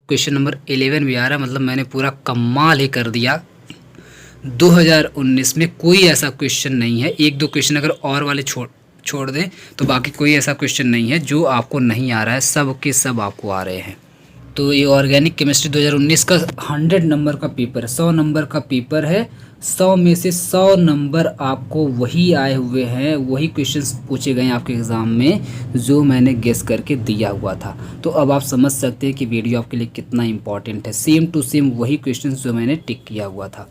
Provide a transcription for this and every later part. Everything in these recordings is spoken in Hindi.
क्वेश्चन नंबर 11 भी आ रहा है, मतलब मैंने पूरा कमाल ही कर दिया। 2019 में कोई ऐसा क्वेश्चन नहीं है, एक दो क्वेश्चन अगर और वाले छोड़ दें तो बाकी कोई ऐसा क्वेश्चन नहीं है जो आपको नहीं आ रहा है, सब के सब आपको आ रहे हैं। तो ये ऑर्गेनिक केमिस्ट्री 2019 का 100 नंबर का पेपर है, 100 नंबर का पेपर है। 100 में से 100 नंबर आपको वही आए हुए हैं, वही क्वेश्चंस पूछे गए हैं आपके एग्ज़ाम में जो मैंने गेस करके दिया हुआ था। तो अब आप समझ सकते हैं कि वीडियो आपके लिए कितना इंपॉर्टेंट है। सेम टू सेम वही क्वेश्चंस जो मैंने टिक किया हुआ था,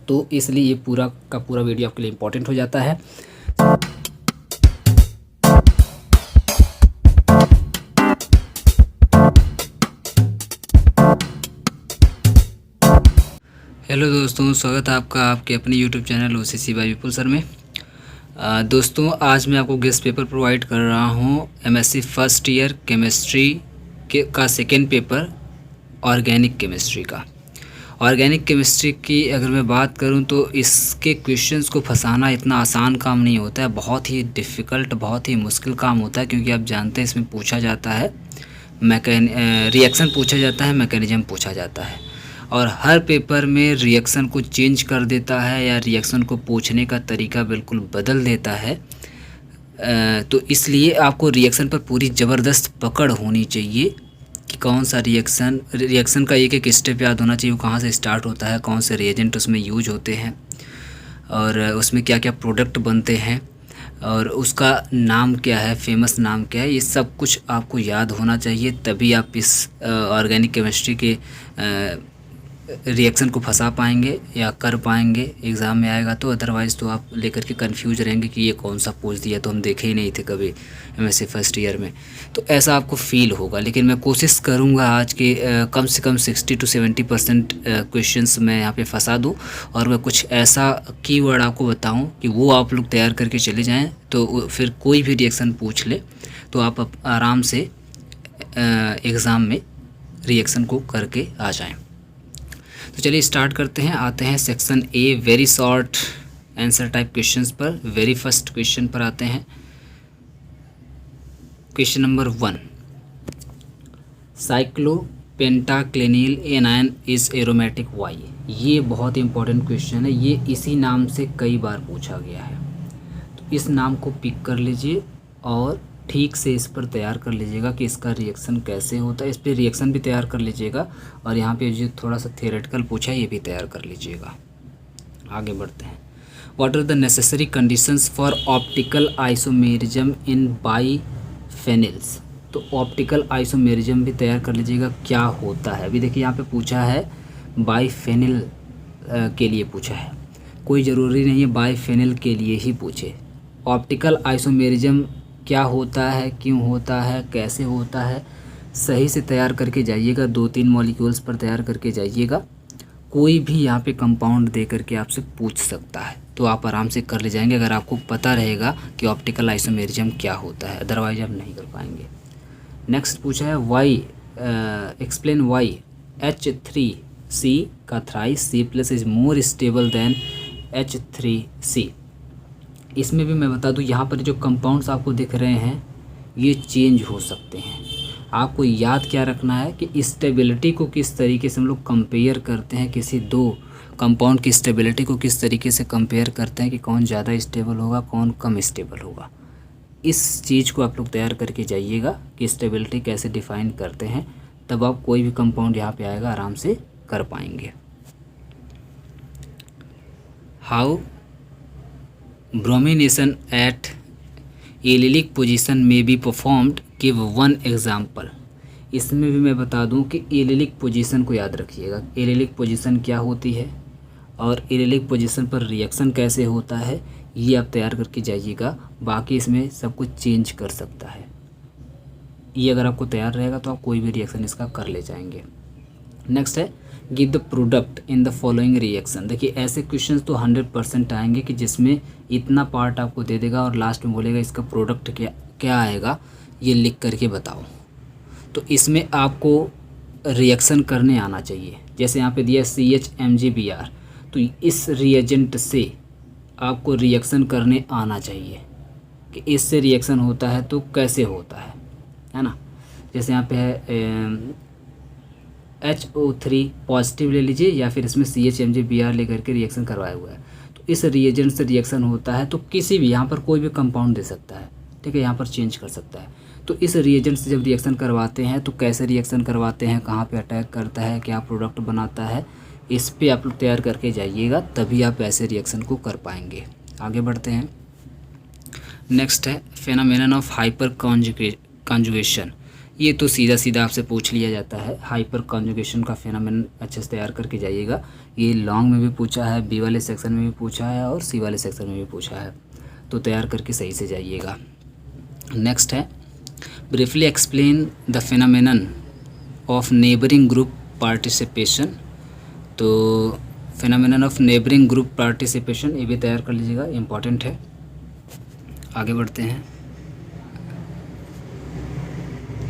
तो इसलिए ये पूरा का पूरा वीडियो आपके लिए इंपॉर्टेंट हो जाता है। हेलो दोस्तों, स्वागत है आपका आपके अपने यूट्यूब चैनल ओसीसी बाय विपुल सर में। दोस्तों, आज मैं आपको गेस्ट पेपर प्रोवाइड कर रहा हूँ एमएससी फर्स्ट ईयर केमिस्ट्री का सेकेंड पेपर ऑर्गेनिक केमिस्ट्री का। ऑर्गेनिक केमिस्ट्री की अगर मैं बात करूं तो इसके क्वेश्चंस को फंसाना इतना आसान काम नहीं होता है, बहुत ही डिफ़िकल्ट, बहुत ही मुश्किल काम होता है। क्योंकि आप जानते हैं इसमें पूछा जाता है रिएक्शन पूछा जाता है, मैकेनिज्म पूछा जाता है, और हर पेपर में रिएक्शन को चेंज कर देता है या रिएक्शन को पूछने का तरीका बिल्कुल बदल देता है। तो इसलिए आपको रिएक्शन पर पूरी ज़बरदस्त पकड़ होनी चाहिए कि कौन सा रिएक्शन का एक एक स्टेप याद होना चाहिए, वो कहाँ से स्टार्ट होता है, कौन से रिएजेंट उसमें यूज होते हैं और उसमें क्या क्या प्रोडक्ट बनते हैं और उसका नाम क्या है, फेमस नाम क्या है, ये सब कुछ आपको याद होना चाहिए। तभी आप इस ऑर्गेनिक केमिस्ट्री के रिएक्शन को फंसा पाएंगे या कर पाएंगे, एग्ज़ाम में आएगा तो। अदरवाइज़ तो आप लेकर के कंफ्यूज रहेंगे कि ये कौन सा पूछ दिया, तो हम देखे ही नहीं थे कभी एमएससी फर्स्ट ईयर में, तो ऐसा आपको फील होगा। लेकिन मैं कोशिश करूँगा आज के कम से कम 60 to 70% क्वेश्चंस मैं यहाँ पे फंसा दूँ और मैं कुछ ऐसा कीवर्ड आपको बताऊँ कि वो आप लोग तैयार करके चले जाएँ, तो फिर कोई भी रिएक्शन पूछ ले तो आप आराम से एग्ज़ाम में रिएक्शन को करके आ जाएँ। तो चलिए स्टार्ट करते हैं। आते हैं section A, very short answer type questions पर। वेरी फर्स्ट क्वेश्चन पर आते हैं। Question number 1, cyclopentadienyl anion is aromatic why. ये बहुत इंपॉर्टेंट क्वेश्चन है, ये इसी नाम से कई बार पूछा गया है, तो इस नाम को पिक कर लीजिए और ठीक से इस पर तैयार कर लीजिएगा कि इसका रिएक्शन कैसे होता है। इस पर रिएक्शन भी तैयार कर लीजिएगा और यहाँ पे जो थोड़ा सा थियोरेटिकल पूछा है ये भी तैयार कर लीजिएगा। आगे बढ़ते हैं। What are the necessary conditions for optical isomerism in biphenyls. तो ऑप्टिकल आइसोमेरिज्म भी तैयार कर लीजिएगा, क्या होता है। अभी देखिए यहाँ पे पूछा है बाइफेनिल के लिए पूछा है, कोई ज़रूरी नहीं है बाइफेनिल के लिए ही पूछे। ऑप्टिकल आइसोमेरिज्म क्या होता है, क्यों होता है, कैसे होता है, सही से तैयार करके जाइएगा। 2-3 मॉलिक्यूल्स पर तैयार करके जाइएगा। कोई भी यहाँ पे कंपाउंड दे करके आपसे पूछ सकता है, तो आप आराम से कर ले जाएंगे अगर आपको पता रहेगा कि ऑप्टिकल आइसोमेरिज्म क्या होता है, अदरवाइज आप नहीं कर पाएंगे। नेक्स्ट पूछा है वाई, एक्सप्लेन वाई H3C का thrice C+ is more stable then H3C। इसमें भी मैं बता दूं, यहाँ पर जो कंपाउंड्स आपको दिख रहे हैं ये चेंज हो सकते हैं। आपको याद क्या रखना है कि स्टेबिलिटी को किस तरीके से हम लोग कंपेयर करते हैं, किसी दो कंपाउंड की स्टेबिलिटी को किस तरीके से कंपेयर करते हैं कि कौन ज़्यादा स्टेबल होगा, कौन कम स्टेबल होगा। इस चीज़ को आप लोग तैयार करके जाइएगा कि स्टेबिलिटी कैसे डिफ़ाइन करते हैं, तब आप कोई भी कंपाउंड यहाँ पे आएगा आराम से कर पाएंगे। How bromination at allylic position में बी परफॉर्म्ड, गिव 1 एग्जाम्पल। इसमें भी मैं बता दूं कि एलिलिक पोजीशन को याद रखिएगा, एलिलिक पोजीशन क्या होती है और एलिलिक पोजीशन पर रिएक्शन कैसे होता है, ये आप तैयार करके जाइएगा। बाकी इसमें सब कुछ चेंज कर सकता है, ये अगर आपको तैयार रहेगा तो आप कोई भी रिएक्शन इसका कर ले जाएंगे। नेक्स्ट है give the product in the following reaction. देखिए ऐसे क्वेश्चंस तो 100% आएंगे कि जिसमें इतना पार्ट आपको दे देगा और लास्ट में बोलेगा इसका प्रोडक्ट क्या आएगा, ये लिख करके बताओ। तो इसमें आपको रिएक्शन करने आना चाहिए। जैसे यहाँ पे दिया CH-MgBr, तो इस रिएजेंट से आपको रिएक्शन करने आना चाहिए कि इससे रिएक्शन होता है तो कैसे होता है ना। जैसे यहाँ पे है HO3 पॉजिटिव ले लीजिए या फिर इसमें CHMgBr लेकर के रिएक्शन करवाया हुआ है। तो इस रिएजेंट से रिएक्शन होता है तो किसी भी यहाँ पर कोई भी कंपाउंड दे सकता है, ठीक है, यहाँ पर चेंज कर सकता है। तो इस रिएजेंट से जब रिएक्शन करवाते हैं तो कैसे रिएक्शन करवाते हैं, कहाँ पे अटैक करता है, क्या प्रोडक्ट बनाता है, इस पे आप लोग तैयार करके जाइएगा, तभी आप ऐसे रिएक्शन को कर पाएंगे। आगे बढ़ते हैं। नेक्स्ट है फेनोमेनन ऑफ हाइपर कॉन्जुगेशन। ये तो सीधा सीधा आपसे पूछ लिया जाता है। हाइपर कॉन्जुगेशन का फेनोमेनन अच्छे से तैयार करके जाइएगा। ये लॉन्ग में भी पूछा है, बी वाले सेक्शन में भी पूछा है और सी वाले सेक्शन में भी पूछा है, तो तैयार करके सही से जाइएगा। नेक्स्ट है briefly explain the phenomenon of neighbouring group participation. तो phenomenon of neighbouring group participation ये भी तैयार कर लीजिएगा, इम्पॉर्टेंट है। आगे बढ़ते हैं।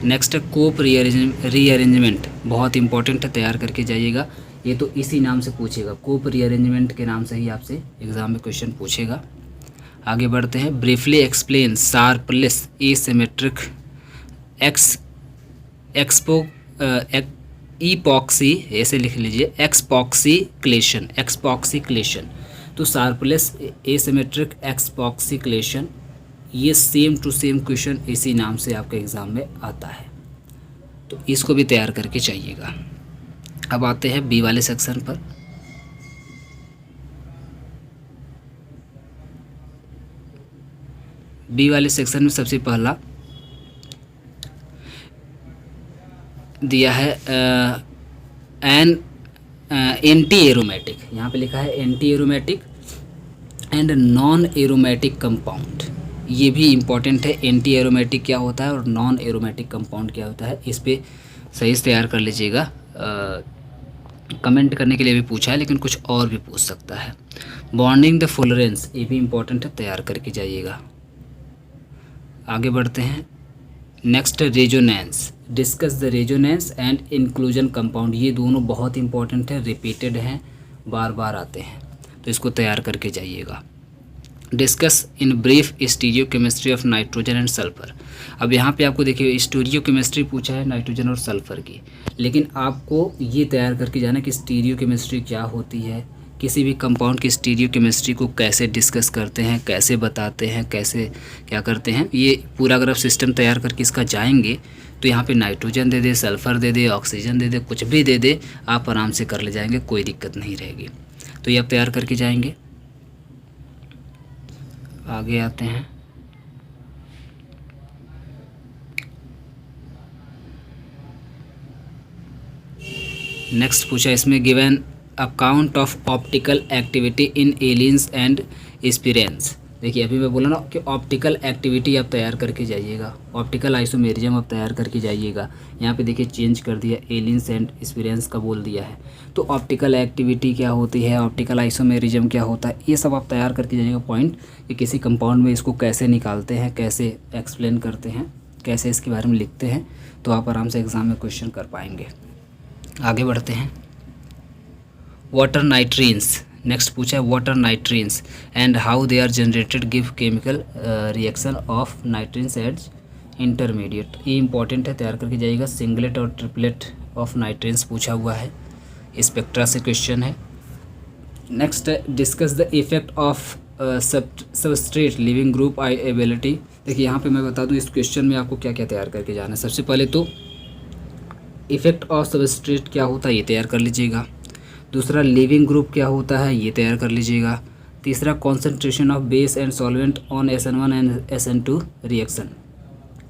नेक्स्ट है कोप रीअरेंजमेंट, बहुत इंपॉर्टेंट है, तैयार करके जाइएगा। ये तो इसी नाम से पूछेगा, कोप रीअरेंजमेंट के नाम से ही आपसे एग्जाम में क्वेश्चन पूछेगा। आगे बढ़ते हैं। Briefly explain Sharpless asymmetric epoxy, ऐसे लिख लीजिए, एक्सपॉक्सीक्लेशन। तो शार्पलेस एसिमेट्रिक एक्सपॉक्सीक्लेशन, ये सेम टू सेम क्वेश्चन इसी नाम से आपके एग्ज़ाम में आता है, तो इसको भी तैयार करके चाहिएगा। अब आते हैं बी वाले सेक्शन पर। बी वाले सेक्शन में सबसे पहला दिया है एंटी एरोमेटिक, यहाँ पे लिखा है anti aromatic and non aromatic compound. ये भी इम्पॉर्टेंट है, एंटी एरोमेटिक क्या होता है और नॉन एरोमेटिक कंपाउंड क्या होता है, इस पर सही से तैयार कर लीजिएगा। कमेंट करने के लिए भी पूछा है, लेकिन कुछ और भी पूछ सकता है। बॉन्डिंग द फ्लोरेंस, ये भी इम्पॉर्टेंट है, तैयार करके जाइएगा। आगे बढ़ते हैं। Next resonance, discuss the resonance and inclusion compound. ये दोनों बहुत इंपॉर्टेंट है, रिपीटेड हैं, बार बार आते हैं, तो इसको तैयार करके जाइएगा। Discuss in brief stereochemistry of nitrogen and sulphur. अब यहाँ पे आपको देखिए स्टीरियोकेमिस्ट्री पूछा है नाइट्रोजन और सल्फर की, लेकिन आपको ये तैयार करके जाना कि स्टीरियोकेमिस्ट्री क्या होती है, किसी भी कंपाउंड की स्टीरियोकेमिस्ट्री को कैसे डिस्कस करते हैं, कैसे बताते हैं, कैसे क्या करते हैं, ये पूरा अगर आप सिस्टम तैयार करके इसका जाएंगे तो यहाँ पे नाइट्रोजन दे दे, सल्फ़र दे दे, ऑक्सीजन दे दे, कुछ भी दे दे, आप आराम से कर ले जाएंगे, कोई दिक्कत नहीं रहेगी। तो ये आप तैयार करके जाएंगे। आगे आते हैं। नेक्स्ट पूछा इसमें given account of optical activity in allenes and spiranes. देखिए अभी मैं बोला ना कि ऑप्टिकल एक्टिविटी आप तैयार करके जाइएगा, ऑप्टिकल आइसोमेरिज्म आप तैयार करके जाइएगा। यहाँ पे देखिए चेंज कर दिया, एलियंस एंड स्पिरेंस का बोल दिया है। तो ऑप्टिकल एक्टिविटी क्या होती है, ऑप्टिकल आइसोमेरिज्म क्या होता है, ये सब आप तैयार करके जाइएगा पॉइंट, कि किसी कंपाउंड में इसको कैसे निकालते हैं, कैसे एक्सप्लेन करते हैं, कैसे इसके बारे में लिखते हैं, तो आप आराम से एग्ज़ाम में क्वेश्चन कर पाएंगे। आगे बढ़ते हैं। वाटर नाइट्रीन्स, नेक्स्ट पूछा है what are nitrenes and how they are generated give chemical reaction of nitrenes as intermediate. ये इंपॉर्टेंट है, तैयार करके जाइएगा। सिंगलेट और ट्रिपलेट ऑफ नाइट्रीन्स पूछा हुआ है, स्पेक्ट्रा से क्वेश्चन है। नेक्स्ट है discuss the effect of substrate leaving group ability. देखिए यहाँ पे मैं बता दूँ इस क्वेश्चन में आपको क्या क्या तैयार करके जाना है। सबसे पहले तो इफेक्ट ऑफ सबस्ट्रेट क्या होता है ये तैयार कर लीजिएगा। दूसरा लिविंग ग्रुप क्या होता है ये तैयार कर लीजिएगा। तीसरा concentration of base and solvent on SN1 and SN2 reaction,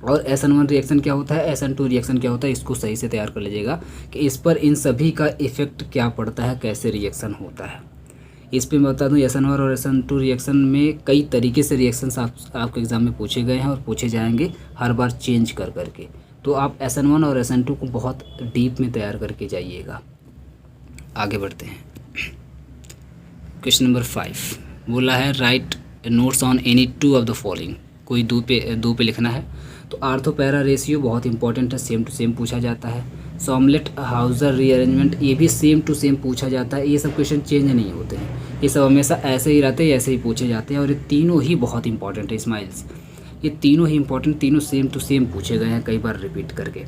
और SN1 रिएक्शन क्या होता है, SN2 रिएक्शन क्या होता है, इसको सही से तैयार कर लीजिएगा कि इस पर इन सभी का इफेक्ट क्या पड़ता है, कैसे रिएक्शन होता है। इस पर मैं बता दूँ SN1 और SN2 रिएक्शन में कई तरीके से रिएक्शंस आपके एग्ज़ाम में पूछे गए हैं और पूछे जाएंगे हर बार चेंज कर करके, तो आप SN1 और SN2 को बहुत डीप में तैयार करके जाइएगा। आगे बढ़ते हैं। क्वेश्चन नंबर 5 बोला है right notes on any two of the following. कोई दो पे लिखना है। तो आर्थो पैरा रेशियो बहुत इंपॉर्टेंट है, सेम टू सेम पूछा जाता है। सॉमलेट हाउजर रीअरेंजमेंट ये भी सेम टू सेम पूछा जाता है। ये सब क्वेश्चन चेंज नहीं होते हैं, ये सब हमेशा ऐसे ही रहते हैं, ऐसे ही पूछे जाते हैं। और ये तीनों ही बहुत इंपॉर्टेंट है स्माइल्स, ये तीनों ही इंपॉर्टेंट, तीनों सेम टू सेम पूछे गए हैं कई बार रिपीट करके,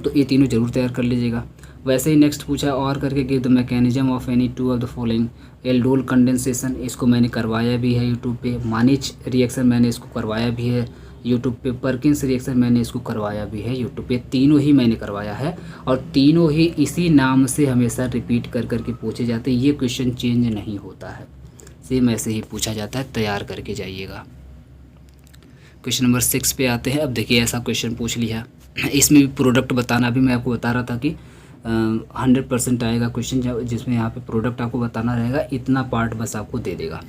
तो ये तीनों जरूर तैयार कर लीजिएगा। वैसे ही नेक्स्ट पूछा है और करके give the mechanism of any two of the following. Aldol condensation, इसको मैंने करवाया भी है यूट्यूब पे। मानिच रिएक्शन मैंने इसको करवाया भी है यूट्यूब पे। परकिंस रिएक्शन मैंने इसको करवाया भी है यूट्यूब पे। तीनों ही मैंने करवाया है और तीनों ही इसी नाम से हमेशा रिपीट कर करके पूछे जाते हैं। ये क्वेश्चन चेंज नहीं होता है, सेम ऐसे ही पूछा जाता है, तैयार करके जाइएगा। क्वेश्चन नंबर 6 पे आते हैं। अब देखिए ऐसा क्वेश्चन पूछ लिया, इसमें भी प्रोडक्ट बताना। अभी मैं आपको बता रहा था कि 100% आएगा क्वेश्चन जिसमें यहाँ पे प्रोडक्ट आपको बताना रहेगा, इतना पार्ट बस आपको दे देगा।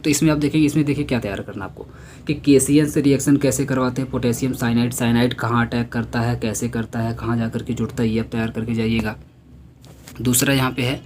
तो इसमें आप देखेंगे, इसमें देखिए क्या तैयार करना आपको कि केसीएन से रिएक्शन कैसे करवाते हैं, पोटेशियम साइनाइड, साइनाइड कहाँ अटैक करता है, कैसे करता है, कहाँ जा कर के जुड़ता है, ये आप तैयार करके जाइएगा। दूसरा यहाँ पे है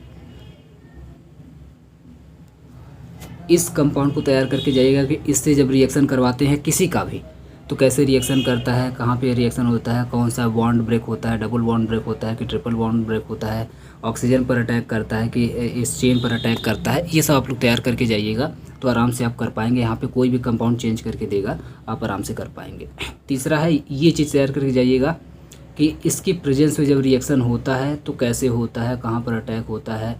इस कंपाउंड को तैयार करके जाइएगा कि इससे जब रिएक्शन करवाते हैं किसी का भी तो कैसे रिएक्शन करता है, कहाँ पे रिएक्शन होता है, कौन सा बॉन्ड ब्रेक होता है, डबल बॉन्ड ब्रेक होता है कि ट्रिपल बॉन्ड ब्रेक होता है, ऑक्सीजन पर अटैक करता है कि इस चेन पर अटैक करता है। ये सब आप लोग तैयार करके जाइएगा तो आराम से आप कर पाएंगे। यहाँ पे कोई भी कंपाउंड चेंज करके देगा, आप आराम से कर पाएंगे। तीसरा है ये चीज़ तैयार करके जाइएगा कि इसकी प्रेजेंस में जब रिएक्शन होता है तो कैसे होता है, कहाँ पर अटैक होता है,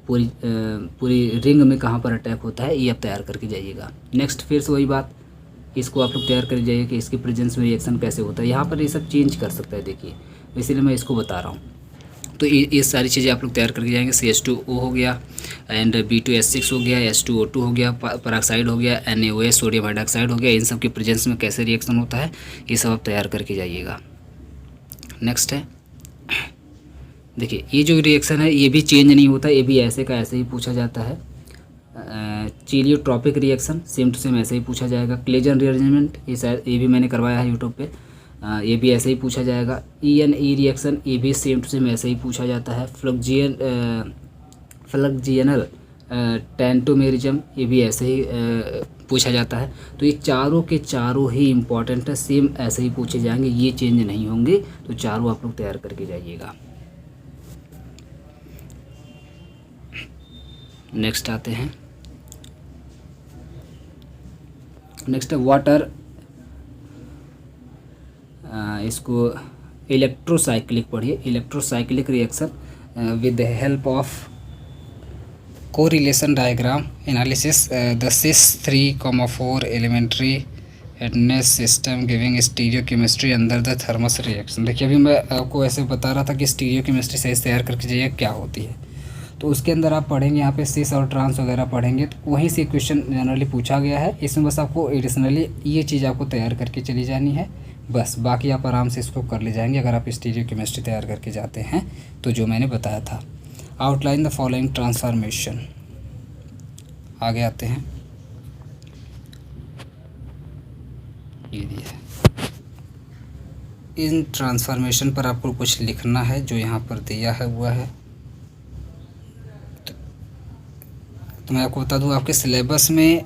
पूरी रिंग में कहाँ पर अटैक होता है, ये आप तैयार करके जाइएगा। नेक्स्ट फिर से वही बात, इसको आप लोग तैयार कर जाइए कि इसकी प्रेजेंस में रिएक्शन कैसे होता है। यहाँ पर ये सब चेंज कर सकता है, देखिए इसीलिए मैं इसको बता रहा हूँ। तो ये सारी चीज़ें आप लोग तैयार करके जाएंगे। CH2O हो गया एंड B2S6 हो गया, H2O2 हो गया, पेरोक्साइड हो गया, NaOH सोडियम हाइड्रोक्साइड हो गया। इन सब की प्रेजेंस में कैसे रिएक्शन होता है ये सब आप तैयार करके जाइएगा। नेक्स्ट है देखिए, ये जो रिएक्शन है ये भी चेंज नहीं होता, ये भी ऐसे का ऐसे ही पूछा जाता है। चिलियोट्रॉपिक रिएक्शन सेम टू सेम ऐसे ही पूछा जाएगा। क्लेजन रीअरेंजमेंट ये शायद ये भी मैंने करवाया है यूट्यूब पे, ये भी ऐसे ही पूछा जाएगा। ENE रिएक्शन ये भी सेम टू सेम ऐसे ही पूछा जाता है। फ्लक्जियनल टेंटोमेरिज्म ये भी ऐसे ही पूछा जाता है। तो ये चारों के चारों ही इम्पॉर्टेंट है, सेम ऐसे ही पूछे जाएंगे, ये चेंज नहीं होंगे। तो चारों आप लोग तैयार करके जाइएगा। नेक्स्ट आते हैं, नेक्स्ट है वाटर, इसको इलेक्ट्रोसाइक्लिक पढ़िए। Electrocyclic reaction with the help of correlation diagram analysis the CIS 3,4 elementary एडनेस system giving stereochemistry under the thermal reaction. देखिए अभी मैं आपको ऐसे बता रहा था कि स्टीरियो केमिस्ट्री सही तैयार करके जाइए क्या होती है। तो उसके अंदर आप पढ़ेंगे यहाँ पे सिस और ट्रांस वगैरह पढ़ेंगे, तो वहीं से क्वेश्चन जनरली पूछा गया है। इसमें बस आपको एडिशनली ये चीज़ आपको तैयार करके चली जानी है, बस बाकी आप आराम से इसको कर ले जाएंगे अगर आप स्टीरियो केमिस्ट्री तैयार करके जाते हैं तो, जो मैंने बताया था। Outline the following transformation. आगे आते हैं, ये दिया है। इन ट्रांसफॉर्मेशन पर आपको कुछ लिखना है, जो यहाँ पर दिया है हुआ है। तो मैं आपको बता दूं आपके सिलेबस में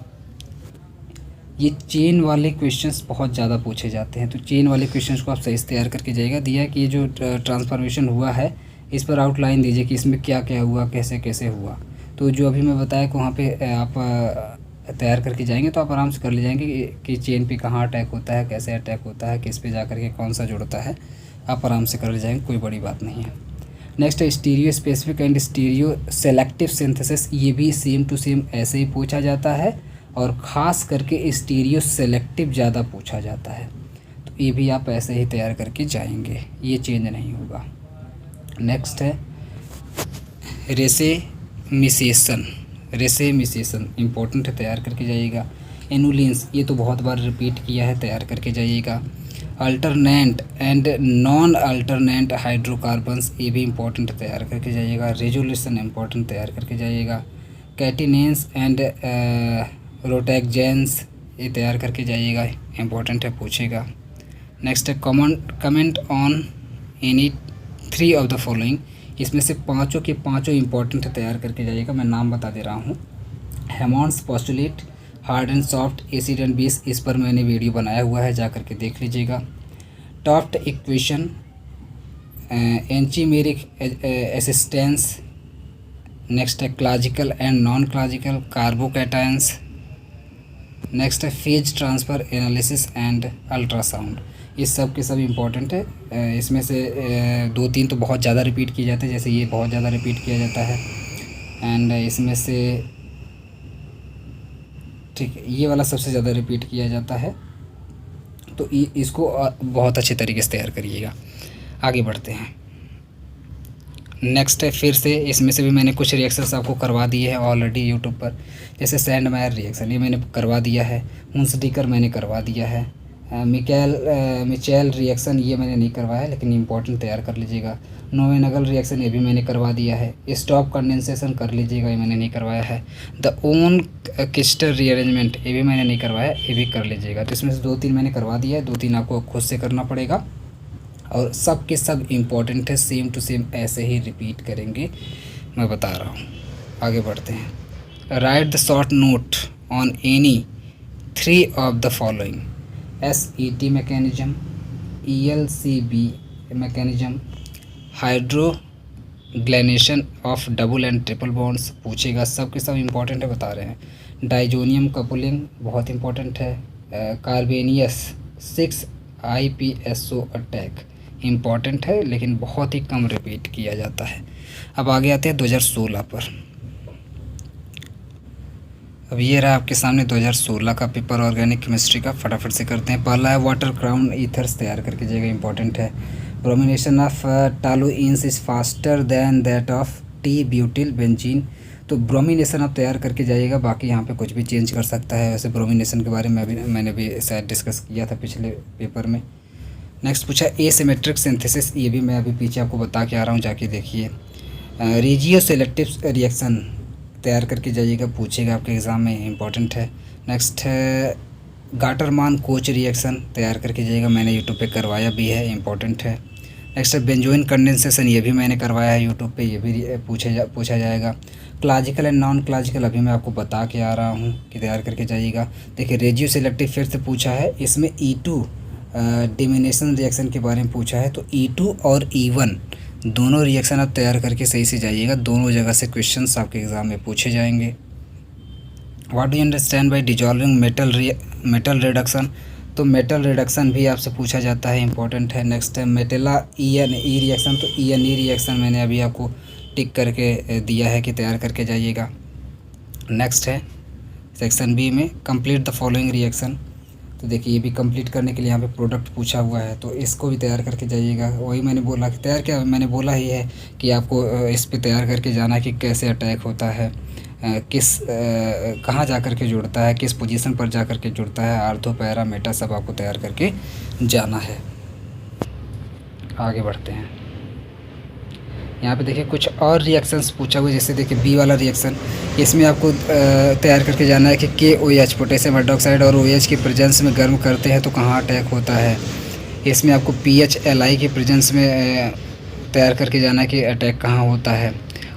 ये चेन वाले क्वेश्चंस बहुत ज़्यादा पूछे जाते हैं, तो चेन वाले क्वेश्चंस को आप सही से तैयार करके जाइएगा। दिया है कि ये जो ट्रांसफॉर्मेशन हुआ है इस पर आउटलाइन दीजिए कि इसमें क्या क्या हुआ, कैसे कैसे हुआ। तो जो अभी मैं बताया कि वहाँ पे आप तैयार करके जाएंगे तो आप आराम से कर ले जाएंगे कि चेन पे कहाँ अटैक होता है, कैसे अटैक होता है, किस पे जा कर के कौन सा जुड़ता है, आप आराम से कर ले जाएंगे, कोई बड़ी बात नहीं है। नेक्स्ट है stereo specific and stereo selective synthesis. ये भी सेम टू सेम ऐसे ही पूछा जाता है और ख़ास करके स्टीरियो सेलेक्टिव ज़्यादा पूछा जाता है। तो ये भी आप ऐसे ही तैयार करके जाएंगे, ये चेंज नहीं होगा। नेक्स्ट है रेसेमिसेशन। रेसेमिसेशन इंपॉर्टेंट है, तैयार करके जाइएगा। एनुलिन्स ये तो बहुत बार रिपीट किया है, तैयार करके जाइएगा। Alternate and non alternate hydrocarbons ये भी इंपॉर्टेंट तैयार करके जाइएगा। रेजोल्यूशन इंपॉर्टेंट तैयार करके जाइएगा। कैटिनेंस एंड रोटैक्जेंस ये तैयार करके जाइएगा, इंपॉर्टेंट है, पूछेगा। नेक्स्ट है comment on any 3 of the following. इसमें से पाँचों के पाँचों इंपॉर्टेंट है, तैयार करके जाइएगा। मैं नाम बता दे रहा हूँ। Hammond's postulate, hard and soft, acid and base, इस पर मैंने वीडियो बनाया हुआ है, जा करके देख लीजिएगा। Taft equation, anchimeric assistance. Next है classical and non classical carbocations. Next है phase transfer analysis and ultrasound. इस सब के सब इम्पोर्टेंट है। इसमें से 2-3 तो बहुत ज़्यादा रिपीट किए जाते हैं, जैसे ये बहुत ज़्यादा रिपीट किया जाता है। एंड इसमें से ठीक है, ये वाला सबसे ज़्यादा रिपीट किया जाता है। तो इसको बहुत अच्छे तरीके से तैयार करिएगा। आगे बढ़ते हैं। नेक्स्ट है, फिर से इसमें से भी मैंने कुछ रिएक्शंस आपको करवा दिए हैं ऑलरेडी यूट्यूब पर, जैसे सैंडमायर रिएक्शन, ये मैंने करवा दिया है। हुंसडीकर मैंने करवा दिया है। मिचेल रिएक्शन ये मैंने नहीं करवाया, लेकिन इंपॉर्टेंट तैयार कर लीजिएगा। नोवेनगल रिएक्शन ये भी मैंने करवा दिया है। स्टॉप कंडेंसेशन कर लीजिएगा, ये मैंने नहीं करवाया है। द ओन क्रिस्टल रीअरेंजमेंट ये भी मैंने नहीं करवाया, ये भी कर लीजिएगा। तो इसमें से 2-3 मैंने करवा दिया है, 2-3 आपको खुद से करना पड़ेगा, और सब के सब इम्पोर्टेंट है, सेम टू सेम ऐसे ही रिपीट करेंगे, मैं बता रहा हूँ। आगे बढ़ते हैं। Write the short note on any 3 of the following: SET mechanism, ELCB mechanism, hydrogenation of double and triple bonds पूछेगा, सब के सब इम्पोर्टेंट है, बता रहे हैं। डाइजोनियम कपलिंग बहुत इम्पोर्टेंट है। कार्बेनियस 6 IPSO अटैक इम्पॉर्टेंट है, लेकिन बहुत ही कम रिपीट किया जाता है। अब आगे आते हैं 2016 पर। अब ये रहा आपके सामने 2016 का पेपर ऑर्गेनिक केमिस्ट्री का, फटाफट से करते हैं। पहला है वाटर क्राउन ईथर्स तैयार करके जाएगा, इंपॉर्टेंट है। Bromination of toluenes is faster than that of t butyl benzene. तो ब्रोमिनेशन आप तैयार करके जाइएगा, बाकी यहाँ पे कुछ भी चेंज कर सकता है। वैसे ब्रोमिनेशन के बारे में मैंने भी शायद डिस्कस किया था पिछले पेपर में। नेक्स्ट पूछा एसिमेट्रिक सिंथेसिस, ये भी मैं अभी पीछे आपको बता के आ रहा हूँ, जाके देखिए। रेजियो सेलेक्टिव रिएक्शन तैयार करके जाइएगा, पूछेगा आपके एग्ज़ाम में, इंपॉर्टेंट है। नेक्स्ट है गाटरमान कोच रिएक्शन तैयार करके जाइएगा, मैंने यूट्यूब पे करवाया भी है, इंपॉर्टेंट है। नेक्स्ट है बेंजोइन कंडेंसेशन, ये भी मैंने करवाया है यूट्यूब पे, ये भी पूछा जाएगा। क्लासिकल एंड नॉन क्लासिकल अभी मैं आपको बता के आ रहा हूँ कि तैयार करके जाइएगा। देखिए रेजियो सेलेक्टिव फिर से पूछा है, इसमें E2 डिमिनेशन रिएक्शन के बारे में पूछा है। तो E2 और E1 दोनों रिएक्शन आप तैयार करके सही से जाइएगा, दोनों जगह से क्वेश्चंस आपके एग्ज़ाम में पूछे जाएंगे। What do you understand bye dissolving metal reduction, तो मेटल रिडक्शन भी आपसे पूछा जाता है, इंपॉर्टेंट है। नेक्स्ट है मेटेला ENE रिएक्शन, तो ENE रिएक्शन मैंने अभी आपको टिक करके दिया है कि तैयार करके जाइएगा। नेक्स्ट है सेक्शन बी में कंप्लीट द फॉलोइंग रिएक्शन, तो देखिए ये भी कंप्लीट करने के लिए यहाँ पे प्रोडक्ट पूछा हुआ है, तो इसको भी तैयार करके जाइएगा। वही मैंने बोला कि तैयार क्या, मैंने बोला ही है कि आपको इस पे तैयार करके जाना है कि कैसे अटैक होता है, कहाँ जा कर के जुड़ता है, किस पोजीशन पर जा कर के जुड़ता है, आर्थो पैरा मेटा सब आपको तैयार करके जाना है। आगे बढ़ते हैं। यहाँ पे देखिए कुछ और रिएक्शंस पूछा हुआ है, जैसे देखिए बी वाला रिएक्शन, इसमें आपको तैयार करके जाना है कि KOH पोटेशियम हाइड्रोक्साइड और OH के प्रेजेंस में गर्म करते हैं तो कहाँ अटैक होता है। इसमें आपको PHLI के प्रेजेंस में तैयार करके जाना है कि अटैक कहाँ होता है,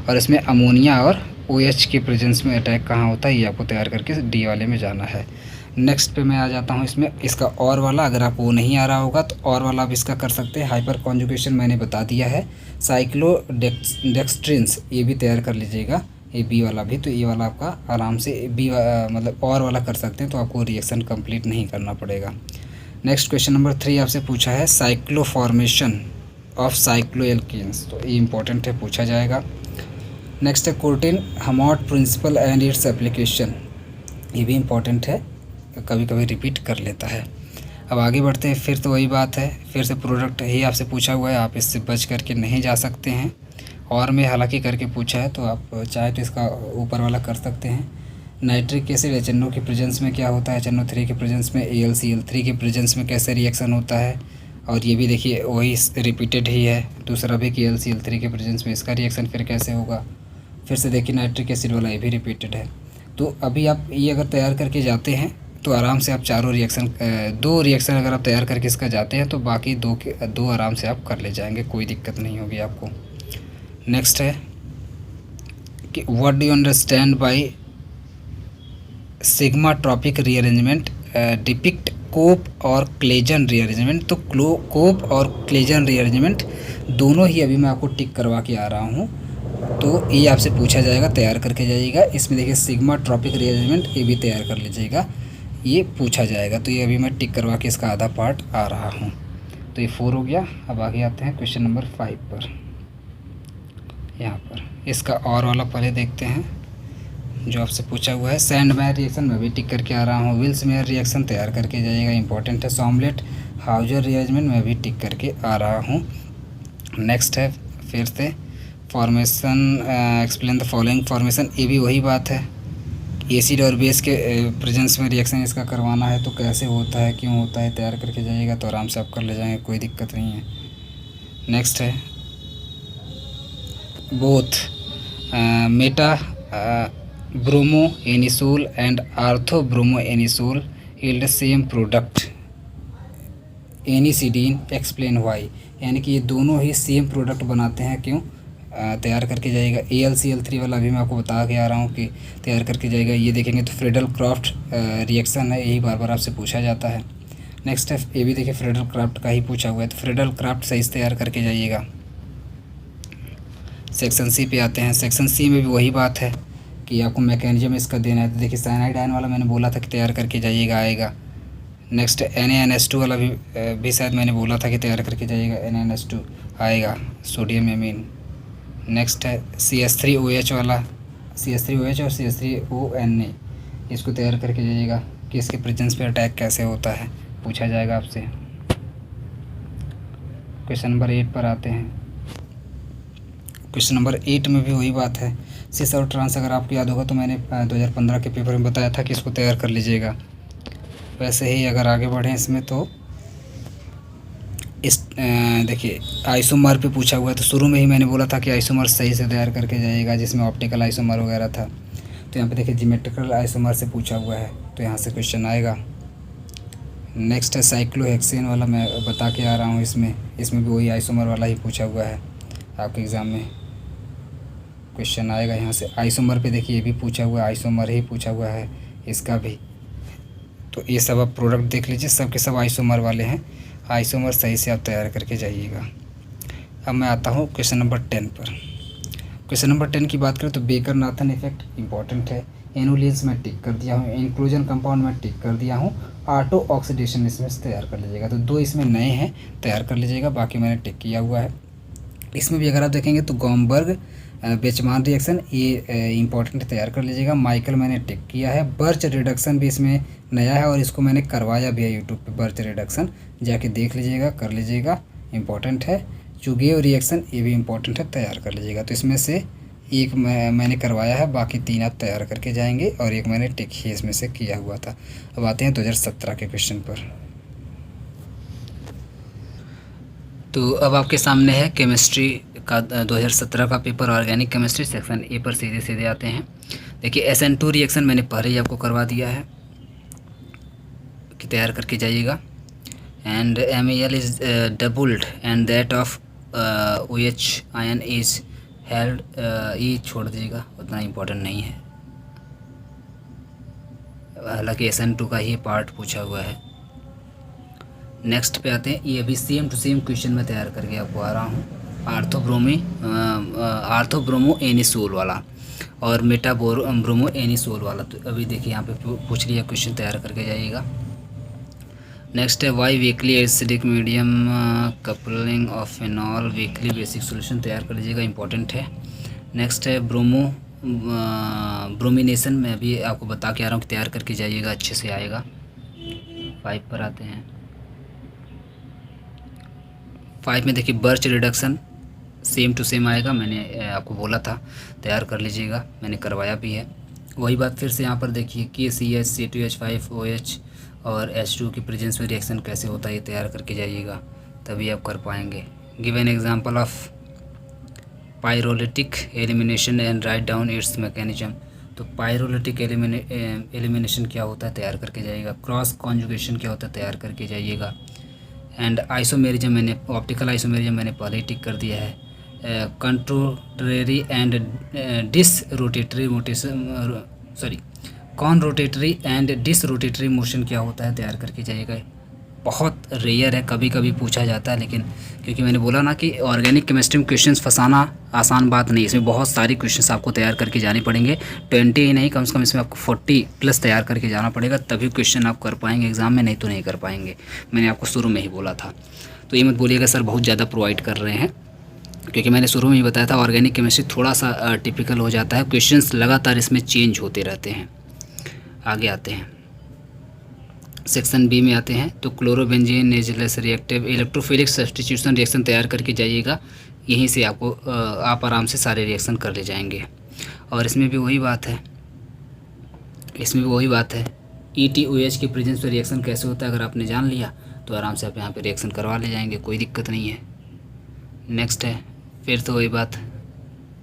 और इसमें अमोनिया और OH के प्रेजेंस में अटैक कहाँ होता है, ये आपको तैयार करके D वाले में जाना है। नेक्स्ट पे मैं आ जाता हूँ, इसमें इसका और वाला, अगर आपको वो नहीं आ रहा होगा तो और वाला आप इसका कर सकते हैं। हाइपर कॉन्जुगेशन मैंने बता दिया है। साइक्लोडेक्स्ट्रिन्स ये भी तैयार कर लीजिएगा, ये बी वाला भी, तो ये वाला आपका आराम से मतलब और वाला कर सकते हैं, तो आपको रिएक्शन कंप्लीट नहीं करना पड़ेगा। नेक्स्ट क्वेश्चन नंबर 3 आपसे पूछा है साइक्लो फॉर्मेशन ऑफ साइक्लोएल्केन्स, तो ये इंपॉर्टेंट है, पूछा जाएगा। नेक्स्ट है कोर्टिन हमाट प्रिंसिपल एंड इट्स एप्लीकेशन, ये भी इंपॉर्टेंट है, कभी कभी रिपीट कर लेता है। अब आगे बढ़ते हैं, फिर तो वही बात है, फिर से प्रोडक्ट ही आपसे पूछा हुआ है, आप इससे बच करके नहीं जा सकते हैं। और में हालांकि करके पूछा है, तो आप चाहे तो इसका ऊपर वाला कर सकते हैं। नाइट्रिक एसिड HNO के प्रेजेंस में क्या होता है, HNO3 के प्रेजेंस में AlCl3 के प्रेजेंस में कैसे रिएक्शन होता है, और ये भी देखिए वही रिपीटेड ही है। दूसरा भी कि AlCl3 के प्रेजेंस में इसका रिएक्शन फिर कैसे होगा। फिर से देखिए नाइट्रिक एसिड वाला ये भी रिपीटेड है। तो अभी आप ये अगर तैयार करके जाते हैं तो आराम से आप चारों रिएक्शन 2 रिएक्शन अगर आप तैयार करके इसका जाते हैं तो बाकी 2 आराम से आप कर ले जाएंगे, कोई दिक्कत नहीं होगी आपको। नेक्स्ट है कि what do you understand by sigmatropic rearrangement depict Cope और क्लेजन रीअरेंजमेंट, तो कोप और क्लेजन रीअरेंजमेंट दोनों ही अभी मैं आपको टिक करवा के आ रहा हूँ, तो ये आपसे पूछा जाएगा, तैयार करके जाइएगा। इसमें देखिए सिग्मा ट्रॉपिक रीअरेंजमेंट ये भी तैयार कर लीजिएगा, ये पूछा जाएगा, तो ये अभी मैं टिक करवा के इसका आधा पार्ट आ रहा हूँ। तो ये 4 हो गया। अब आगे आते हैं क्वेश्चन नंबर 5 पर। यहाँ पर इसका और वाला पहले देखते हैं जो आपसे पूछा हुआ है। सैंड मेयर रिएक्शन में भी टिक करके आ रहा हूँ। विल्स मेयर रिएक्शन तैयार करके जाइएगा, इंपॉर्टेंट है। सॉमलेट हाउजर रिएजमेंट में भी टिक करके आ रहा हूँ। नेक्स्ट है फिर से formation, explain the following formation. ये भी वही बात है, एसिड और बेस के प्रेजेंस में रिएक्शन इसका करवाना है, तो कैसे होता है, क्यों होता है, तैयार करके जाइएगा तो आराम से आप कर ले जाएंगे, कोई दिक्कत नहीं है। नेक्स्ट है both meta bromo anisole and ortho bromo anisole yield same product anisidine, explain why. यानी कि ये दोनों ही सेम प्रोडक्ट बनाते हैं, क्यों, तैयार करके जाइएगा। AlCl3 वाला अभी मैं आपको बता के आ रहा हूँ कि तैयार करके जाइएगा। ये देखेंगे तो फ्रेडल क्राफ्ट रिएक्शन है, यही बार बार आपसे पूछा जाता है। नेक्स्ट है ये भी देखिए फ्रेडल क्राफ्ट का ही पूछा हुआ है, तो फ्रेडल क्राफ्ट सही से तैयार करके जाइएगा। सेक्शन सी पे आते हैं। सेक्शन सी में भी वही बात है कि आपको मैकेनिज्म इसका देना है, तो देखिए साइनाइड आयन वाला मैंने बोला था कि तैयार करके जाइएगा, आएगा। नेक्स्ट NaNH2 वाला भी शायद मैंने बोला था कि तैयार करके जाइएगा, NaNH2 आएगा, सोडियम एमीन। नेक्स्ट है CH3OH वाला, CH3OH और CH3ONA, इसको तैयार करके जाइएगा कि इसके प्रेजेंस पे अटैक कैसे होता है, पूछा जाएगा आपसे। क्वेश्चन नंबर 8 पर आते हैं। क्वेश्चन नंबर 8 में भी वही बात है, सिस और ट्रांस। अगर आपको याद होगा तो मैंने 2015 के पेपर में बताया था कि इसको तैयार कर लीजिएगा। वैसे ही अगर आगे बढ़ें इसमें तो इस देखिए आइसोमर पे पूछा हुआ है, तो शुरू में ही मैंने बोला था कि आइसोमर सही से तैयार करके जाइएगा, जिसमें ऑप्टिकल आइसोमर वगैरह था। तो यहाँ पे देखिए जियोमेट्रिकल आइसोमर से पूछा हुआ है, तो यहाँ से क्वेश्चन आएगा। नेक्स्ट है साइक्लोहेक्सेन वाला, मैं बता के आ रहा हूँ। इसमें भी वही आइसोमर वाला ही पूछा हुआ है, आपके एग्ज़ाम में क्वेश्चन आएगा यहाँ से। आइसोमर पे देखिए ये भी पूछा हुआ है, आइसोमर ही पूछा हुआ है इसका भी। तो ये सब आप प्रोडक्ट देख लीजिए, सब के सब आइसोमर वाले हैं, आइसोमर सही से आप तैयार करके जाइएगा। अब मैं आता हूँ क्वेश्चन नंबर 10 पर। क्वेश्चन नंबर 10 की बात करें तो बेकर नाथन इफेक्ट इंपॉर्टेंट है। एनुलेंस में टिक कर दिया हूँ, इंक्लूजन कंपाउंड में टिक कर दिया हूँ, ऑटो ऑक्सीडेशन इसमें से तैयार कर लीजिएगा। तो 2 इसमें नए हैं, तैयार कर लीजिएगा, बाकी मैंने टिक किया हुआ है। इसमें भी अगर आप देखेंगे तो गॉमबर्ग बेचमान रिएक्शन, ये इंपॉर्टेंट तैयार कर लीजिएगा। माइकल मैंने टिक किया है। बर्च रिडक्शन भी इसमें नया है और इसको मैंने करवाया भी है यूट्यूब पे, बर्च रिडक्शन जाके देख लीजिएगा, कर लीजिएगा, इंपॉर्टेंट है। चुगेव रिएक्शन, ये भी इंपॉर्टेंट है, तैयार कर लीजिएगा। तो इसमें से एक मैंने करवाया है, बाकी 3 आप तैयार करके जाएंगे, और एक मैंने टिक ही इसमें से किया हुआ था। अब आते हैं 2017 के क्वेश्चन पर। तो अब आपके सामने है केमिस्ट्री का 2017 का paper, organic chemistry section A पर सीधे सीधे आते हैं। देखिए SN2 रिएक्शन मैंने पहले ही आपको करवा दिया है कि तैयार करके जाइएगा। And MAl is doubled and that of OH ion is held, ये छोड़ दीजिएगा, उतना इम्पोर्टेंट नहीं है, हालांकि SN2 का ही पार्ट पूछा हुआ है। नेक्स्ट पे आते हैं, ये अभी सेम टू सेम क्वेश्चन में तैयार करके आपको आ रहा हूँ। आर्थो ब्रोमो एनिसोल वाला और मेटा ब्रोमो एनिसोल वाला। तो अभी देखिए यहाँ पे पूछ लिया, क्वेश्चन तैयार करके जाइएगा। नेक्स्ट है Y weakly acidic medium coupling of phenol weakly basic solution, तैयार कर लीजिएगा, इंपॉर्टेंट है। नेक्स्ट है ब्रोमिनेशन, मैं भी आपको बता के आ रहा हूँ कि तैयार करके जाइएगा, अच्छे से आएगा। 5 पर आते हैं। 5 में देखिए Birch reduction same to same आएगा, मैंने आपको बोला था तैयार कर लीजिएगा, मैंने करवाया भी है। वही बात फिर से यहाँ पर देखिए KCH C2H5OH और H2 की प्रेजेंस में रिएक्शन कैसे होता है, ये तैयार करके जाइएगा, तभी आप कर पाएंगे। Give an example of pyrolytic elimination and write down its mechanism. तो पायरोलिटिक एलिमिनेशन क्या होता है, तैयार करके जाइएगा। क्रॉस कॉन्जुगेशन क्या होता है, तैयार करके जाइएगा। एंड आइसोमेरिज्म, मैंने ऑप्टिकल आइसोमेरिज्म मैंने पहले ही टिक कर दिया है। Conrotatory and disrotatory motion, sorry conrotatory and disrotatory motion क्या होता है, तैयार करके जाइएगा। बहुत रेयर है, कभी कभी पूछा जाता है, लेकिन क्योंकि मैंने बोला ना कि ऑर्गेनिक केमिस्ट्री में क्वेश्चंस फंसाना आसान बात नहीं, इसमें बहुत सारी क्वेश्चंस आपको तैयार करके जाने पड़ेंगे। 20 ही नहीं, कम से कम इसमें आपको 40+ तैयार करके जाना पड़ेगा, तभी क्वेश्चन आप कर पाएंगे एग्ज़ाम में, नहीं तो नहीं कर पाएंगे। मैंने आपको शुरू में ही बोला था। तो तो ये मत बोलिएगा सर बहुत ज़्यादा प्रोवाइड कर रहे हैं, क्योंकि मैंने शुरू में ही बताया था ऑर्गेनिक केमिस्ट्री थोड़ा सा टिपिकल हो जाता है, क्वेश्चंस लगातार इसमें चेंज होते रहते हैं। आगे आते हैं सेक्शन बी में आते हैं। तो क्लोरोबेंजीन नेजुलस रिएक्टिव इलेक्ट्रोफिलिक सब्स्टिट्यूशन रिएक्शन तैयार करके जाइएगा, यहीं से आपको आप आराम से सारे रिएक्शन कर ले जाएंगे। और इसमें भी वही बात है, ETOH की प्रेजेंस में रिएक्शन कैसे होता है अगर आपने जान लिया तो आराम से आप यहाँ पे रिएक्शन करवा ले जाएंगे, कोई दिक्कत नहीं है। नेक्स्ट है फिर तो वही बात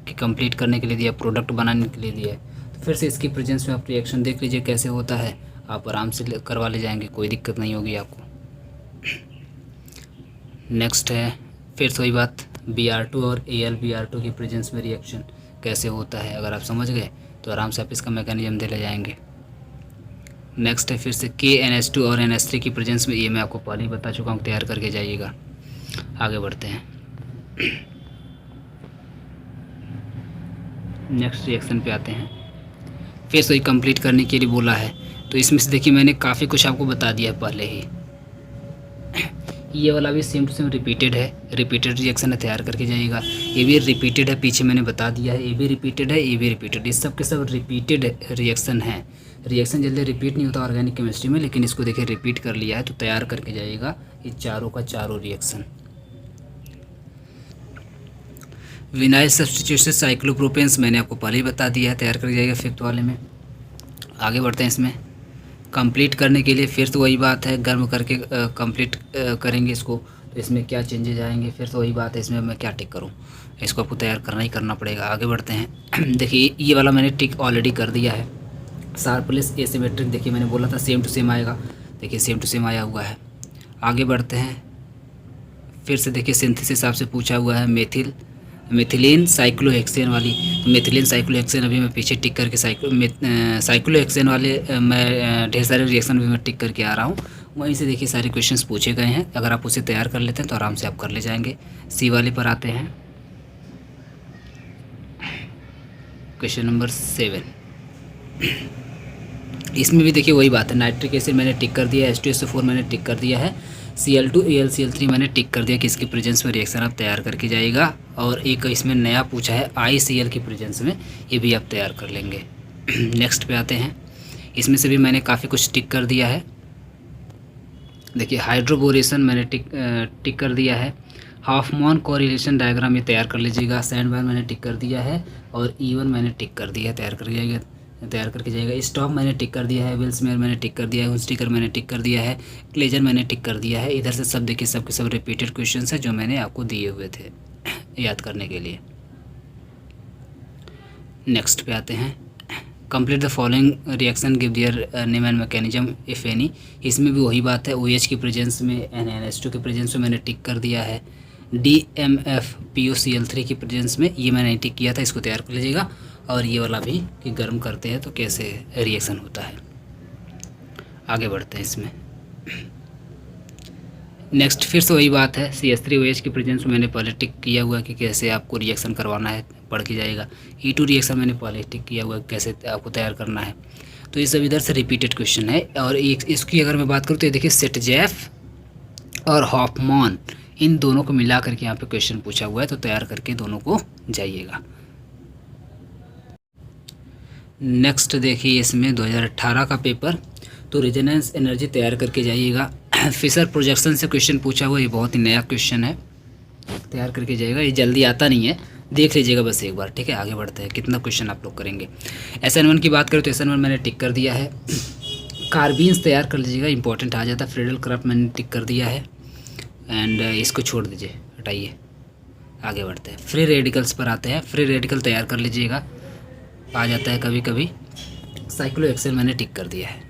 कि कंप्लीट करने के लिए दिया, प्रोडक्ट बनाने के लिए दिया है, तो फिर से इसकी प्रेजेंस में आप रिएक्शन देख लीजिए कैसे होता है, आप आराम से करवा ले जाएंगे, कोई दिक्कत नहीं होगी आपको। नेक्स्ट है फिर तो वही बात Br2 और AlBr2 की प्रेजेंस में रिएक्शन कैसे होता है, अगर आप समझ गए तो आराम से आप इसका मैकेनिज्म दे ले जाएंगे। नेक्स्ट है फिर से KNH2 और NH3 की प्रेजेंस में, ये मैं आपको पहले ही बता चुका हूँ, तैयार करके जाइएगा। आगे बढ़ते हैं नेक्स्ट रिएक्शन पे आते हैं। फिर से कंप्लीट करने के लिए बोला है, तो इसमें से देखिए मैंने काफ़ी कुछ आपको बता दिया है पहले ही। ये वाला भी सेम टू सेम रिपीटेड है, रिपीटेड रिएक्शन है, तैयार करके जाइएगा। ये भी रिपीटेड है, पीछे मैंने बता दिया है, ये भी रिपीटेड है, ये भी रिपीटेड, ये सब के सब रिपीटेड रिएक्शन है। रिएक्शन जल्दी रिपीट नहीं होता ऑर्गेनिक केमिस्ट्री में, लेकिन इसको देखिए रिपीट कर लिया है, तो तैयार करके जाइएगा ये चारों का चारों रिएक्शन। विनाइल सब्स्टिट्यूशन साइक्लोप्रोपेन्स मैंने आपको पहले ही बता दिया है, तैयार करके जाइएगा फिफ्थ वाले में। आगे बढ़ते हैं इसमें कंप्लीट करने के लिए, फिर तो वही बात है गर्म करके कंप्लीट करेंगे इसको, तो इसमें क्या चेंजेज आएंगे, फिर तो वही बात है, इसमें मैं क्या टिक करूं, इसको आपको तैयार करना ही करना पड़ेगा। आगे बढ़ते हैं देखिए ये वाला मैंने टिक ऑलरेडी कर दिया है, शार्पलेस एसिमेट्रिक, देखिए मैंने बोला था सेम टू सेम आएगा, देखिए सेम टू सेम आया हुआ है। आगे बढ़ते हैं फिर से देखिए सिंथेसिस आपसे पूछा हुआ है मिथिलीन साइक्लोहेक्सेन वाली, तो मिथिलीन साइक्लोहेक्सेन अभी मैं पीछे टिक करके साइक्लोहेक्सेन वाले मैं ढेर सारे रिएक्शन भी मैं टिक करके आ रहा हूँ, वहीं से देखिए सारे क्वेश्चंस पूछे गए हैं, अगर आप उसे तैयार कर लेते हैं तो आराम से आप कर ले जाएंगे। सी वाले पर आते हैं, क्वेश्चन नंबर 7। इसमें भी देखिए वही बात है, नाइट्रिक एसिड मैंने टिक कर दिया है, H2SO4 मैंने टिक कर दिया है, Cl2 AlCl3 मैंने टिक कर दिया कि इसकी प्रेजेंस में रिएक्शन आप तैयार करके जाइएगा। और एक इसमें नया पूछा है ICl की प्रेजेंस में, ये भी आप तैयार कर लेंगे। नेक्स्ट पे आते हैं, इसमें से भी मैंने काफ़ी कुछ टिक कर दिया है। देखिए हाइड्रोबोरेशन मैंने टिक कर दिया है, हाफमैन कोरिलेशन डायग्राम ये तैयार कर लीजिएगा, सैंडबर्ग मैंने टिक कर दिया है, और E1 मैंने टिक कर दिया है, तैयार करके जाएगा। स्टॉप मैंने टिक कर दिया है, वेल्समेयर मैंने टिक कर दिया है, हुंस्टिकर मैंने टिक कर दिया है, क्लेजर मैंने टिक कर दिया है। इधर से सब देखिए सब के सब रिपीटेड क्वेश्चंस है जो मैंने आपको दिए हुए थे याद करने के लिए। नेक्स्ट पे आते हैं, complete the following reaction give their name and mechanism if any. इसमें भी वही बात है, OH की प्रेजेंस में NH2 के प्रेजेंस में मैंने टिक कर दिया है, DMF POCl3 की प्रेजेंस में ये मैंने टिक किया था, इसको तैयार कर लीजिएगा। और ये वाला भी कि गर्म करते हैं तो कैसे रिएक्शन होता है। आगे बढ़ते हैं इसमें, नेक्स्ट फिर से वही बात है, CH3OH की प्रेजेंस में मैंने पहले टिक किया हुआ कि कैसे आपको रिएक्शन करवाना है, पढ़ के जाएगा। E2 रिएक्शन मैंने पहले टिक किया हुआ कैसे आपको तैयार करना है। तो ये सब इधर से रिपीटेड क्वेश्चन है। और इसकी अगर मैं बात करूँ तो ये देखिए सेटजेफ और हॉफमैन, इन दोनों को मिला करके यहाँ पे क्वेश्चन पूछा हुआ है, तो तैयार करके दोनों को जाइएगा। नेक्स्ट देखिए इसमें 2018 का पेपर, तो रेजोनेंस एनर्जी तैयार करके जाइएगा। फिशर प्रोजेक्शन से क्वेश्चन पूछा हुआ, ये बहुत ही नया क्वेश्चन है, तैयार करके जाइएगा, ये जल्दी आता नहीं है, देख लीजिएगा बस एक बार, ठीक है। आगे बढ़ते हैं, कितना क्वेश्चन आप लोग करेंगे। SN1 की बात करें तो SN1 मैंने टिक कर दिया है, कार्बीन्स तैयार कर लीजिएगा, इंपॉर्टेंट आ जाता है। फ्रीडल क्राफ्ट मैंने टिक कर दिया है, एंड इसको छोड़ दीजिए, हटाइए। आगे बढ़ते हैं, फ्री रेडिकल्स पर आते हैं। फ्री रेडिकल तैयार कर लीजिएगा, आ जाता है कभी कभी। साइक्लोहेक्सेन मैंने टिक कर दिया है।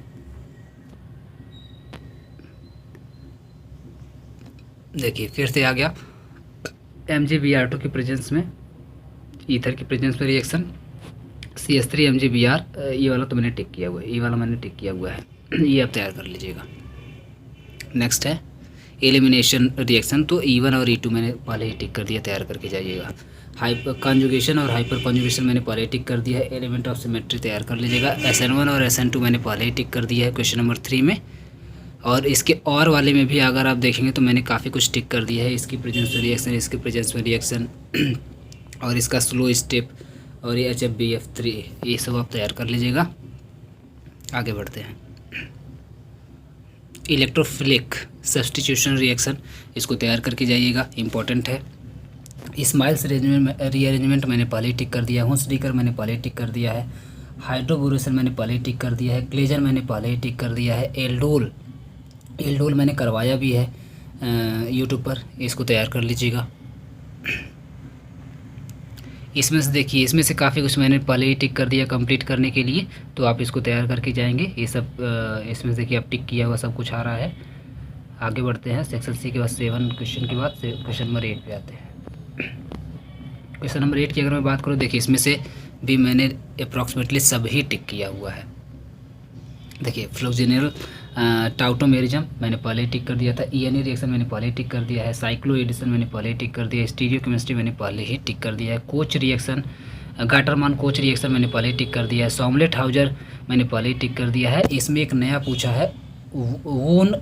देखिए फिर से आ गया MgBr2 की प्रेजेंस में, ईथर की प्रेजेंस में रिएक्शन, CH3 MgBr, ये वाला तो मैंने टिक किया हुआ है, ये वाला मैंने टिक किया हुआ है, ये आप तैयार कर लीजिएगा। नेक्स्ट है एलिमिनेशन रिएक्शन, तो E1 और E2 मैंने पहले ही टिक कर दिया, तैयार करके जाइएगा। हाइपर कॉन्जुगेशन और हाइपर कॉन्जुगेशन मैंने पहले ही टिक कर दिया है। एलिमेंट ऑफ सिमेट्री तैयार कर लीजिएगा। SN1 और SN2 मैंने पहले ही टिक कर दिया है क्वेश्चन नंबर 3 में। और इसके और वाले में भी अगर आप देखेंगे तो मैंने काफ़ी कुछ टिक कर दिया है, इसकी प्रेजेंस में रिएक्शन, इसके प्रेजेंस में रिएक्शन और इसका स्लो स्टेप और ये HFBF3, ये सब आप तैयार कर लीजिएगा। आगे बढ़ते हैं। इलेक्ट्रोफिलिक सब्स्टिट्यूशन रिएक्शन, इसको तैयार करके जाइएगा, इम्पॉर्टेंट है। स्माइल्स रीअरेंजमेंट मैंने पहले ही टिक कर दिया है, हुंसडीकर मैंने पहले ही टिक कर दिया है, हाइड्रोबोरेशन मैंने पहले ही टिक कर दिया है, क्लेजर मैंने पहले ही टिक कर दिया है, एल्डोल मैंने करवाया भी है यूट्यूब पर, इसको तैयार कर लीजिएगा। इसमें से देखिए, इसमें से काफ़ी कुछ मैंने पहले ही टिक कर दिया कंप्लीट करने के लिए, तो आप इसको तैयार करके जाएंगे। ये सब इसमें से देखिए आप टिक किया हुआ सब कुछ आ रहा है। आगे बढ़ते हैं। सेक्शन सी के बाद 7 क्वेश्चन के बाद क्वेश्चन नंबर 8 पे आते हैं। क्वेश्चन नंबर 8 की अगर मैं बात करूँ, देखिए इसमें से भी मैंने अप्रॉक्सीमेटली सब ही टिक किया हुआ है। देखिए फ्लोक्सिनल टाउटोमेरिज्म मैंने पहले ही टिक कर दिया था, ENA रिएक्शन मैंने पहले ही टिक कर दिया है, साइक्लो एडिशन मैंने पहले ही टिक कर दिया है, स्टीरियोकेमिस्ट्री मैंने पहले ही टिक कर दिया है, coach reaction Gattermann coach reaction मैंने पहले ही टिक कर दिया है, सॉमलेट हाउजर मैंने पहले ही टिक कर दिया है। इसमें एक नया पूछा है वोन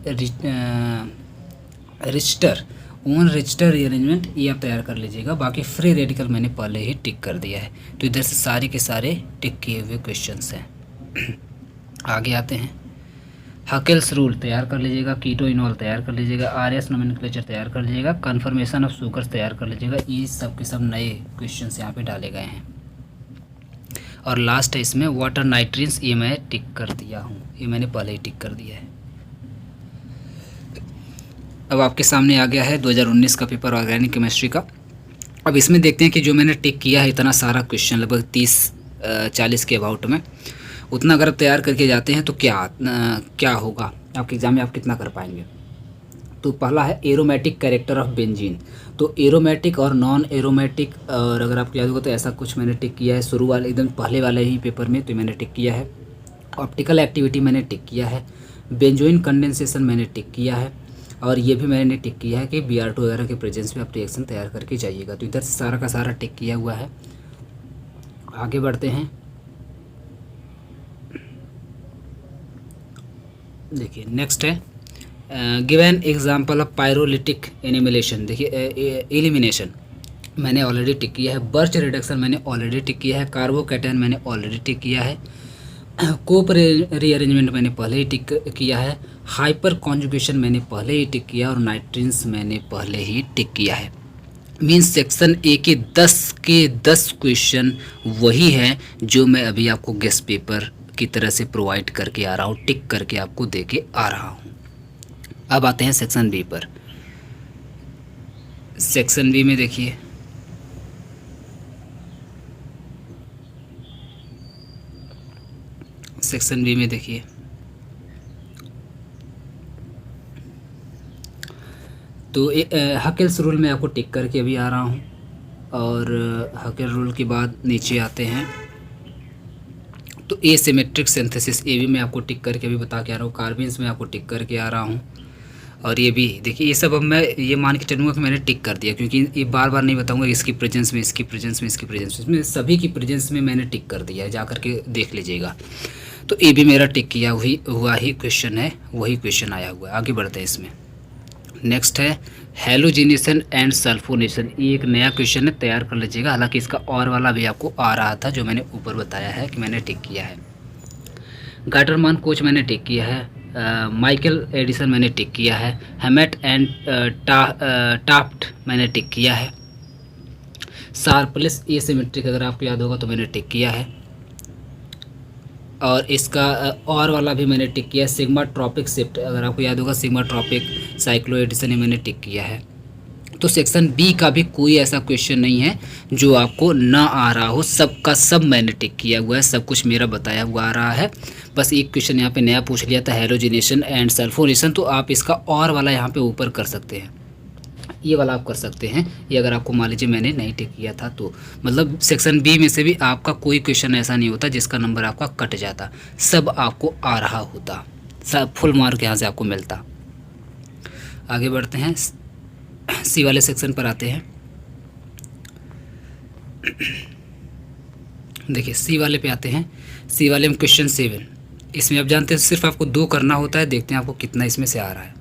रिच्टर रीअरेंजमेंट, ये आप तैयार कर लीजिएगा। बाकी फ्री रेडिकल मैंने पहले ही टिक कर दिया है। तो इधर से सारे के सारे टिक किए हुए क्वेश्चंस हैं। आगे आते हैं। हकेल्स रूल तैयार कर लीजिएगा, कीटो इनॉल तैयार कर लीजिएगा, RS नोमेनक्लेचर तैयार कर लीजिएगा, कन्फर्मेशन ऑफ शुगर्स तैयार कर लीजिएगा। ये सब के सब नए क्वेश्चंस यहाँ पे डाले गए हैं। और लास्ट है इसमें वाटर नाइट्रिन्स, ये मैं टिक कर दिया हूँ, ये मैंने पहले ही टिक कर दिया है। अब आपके सामने आ गया है 2019 का पेपर ऑर्गेनिक केमिस्ट्री का। अब इसमें देखते हैं कि जो मैंने टिक किया है इतना सारा क्वेश्चन, लगभग 30-40 के अबाउट में, उतना अगर आप तैयार करके जाते हैं तो क्या होगा आपके एग्ज़ाम में, आप कितना कर पाएंगे। तो पहला है एरोमेटिक कैरेक्टर ऑफ बेंजीन। तो एरोमेटिक और नॉन एरोमेटिक, और अगर आपको याद होगा तो ऐसा कुछ मैंने टिक किया है शुरू वाले एकदम पहले वाले ही पेपर में, तो मैंने टिक किया है। ऑप्टिकल एक्टिविटी मैंने टिक किया है, बेंजोइन कंडेंसेशन मैंने टिक किया है, और ये भी मैंने टिक किया है कि Br2 वगैरह के प्रेजेंस में आप रिएक्शन तैयार करके जाइएगा। तो इधर से सारा का सारा टिक किया हुआ है। आगे बढ़ते हैं। देखिए नेक्स्ट है गिव एन एग्जांपल ऑफ पायरोलिटिक एनिमिलेशन। देखिए एलिमिनेशन मैंने ऑलरेडी टिक किया है, बर्च रिडक्शन मैंने ऑलरेडी टिक किया है, कार्बोकैटायन मैंने ऑलरेडी टिक किया है, कोप रीअरेंजमेंट मैंने पहले ही टिक किया है, हाइपर कॉन्जुगेशन मैंने पहले ही टिक किया, और नाइट्रिन्स मैंने पहले ही टिक किया है। मीन्स सेक्शन ए के 10 क्वेश्चन वही हैं जो मैं अभी आपको गेस्ट पेपर की तरह से प्रोवाइड करके आ रहा हूँ, टिक करके आपको दे के आ रहा हूँ। अब आते हैं सेक्शन बी पर। सेक्शन बी में देखिए सेक्शन बी में देखिए तो हकेल्स रूल में आपको टिक करके अभी आ रहा हूँ, और हकेल रूल के बाद नीचे आते हैं तो एसिमेट्रिक सिंथेसिस, ये भी मैं आपको टिक करके अभी बता के आ रहा हूँ। कार्बिन्स में आपको टिक करके आ रहा हूँ, और ये भी देखिए ये सब अब मैं ये मान के चलूँगा कि मैंने टिक कर दिया, क्योंकि ये बार बार नहीं बताऊँगा इसकी प्रेजेंस में, इसकी प्रेजेंस में, इसकी प्रेजेंस में, सभी की प्रेजेंस में मैंने टिक कर दिया है, जा करके देख लीजिएगा। तो ये भी मेरा टिक किया हुआ ही क्वेश्चन है, वही क्वेश्चन आया हुआ है। आगे बढ़ते हैं इसमें। नेक्स्ट है हेलोजिनेशन एंड सल्फोनेशन, ये एक नया क्वेश्चन है, तैयार कर लीजिएगा। हालांकि इसका और वाला भी आपको आ रहा था जो मैंने ऊपर बताया है कि मैंने टिक किया है। गाटरमान कोच मैंने टिक किया है, माइकल एडिसन मैंने टिक किया है, हेमेट एंड टाफ्ट मैंने टिक किया है, शार्पलेस एसिमेट्रिक अगर आपको याद होगा तो मैंने टिक किया है, और इसका और वाला भी मैंने टिक किया है, सिग्मा ट्रॉपिक शिफ्ट अगर आपको याद होगा, सिग्मा ट्रॉपिक साइक्लो एडिशन मैंने टिक किया है। तो सेक्शन बी का भी कोई ऐसा क्वेश्चन नहीं है जो आपको ना आ रहा हो, सब का सब मैंने टिक किया हुआ है, सब कुछ मेरा बताया हुआ आ रहा है। बस एक क्वेश्चन यहाँ पे नया पूछ लिया था हेलोजिनेशन एंड सल्फोनेशन, तो आप इसका और वाला यहाँ पे ऊपर कर सकते हैं, ये वाला आप कर सकते हैं। ये अगर आपको मान लीजिए मैंने नहीं टिक किया था तो मतलब सेक्शन बी में से भी आपका कोई क्वेश्चन ऐसा नहीं होता जिसका नंबर आपका कट जाता, सब आपको आ रहा होता, सब फुल मार्क यहाँ से आपको मिलता। आगे बढ़ते हैं, सी वाले सेक्शन पर आते हैं। देखिए सी वाले पे आते हैं। सी वाले में क्वेश्चन 7 इसमें आप जानते हैं सिर्फ आपको 2 करना होता है। देखते हैं आपको कितना इसमें से आ रहा है।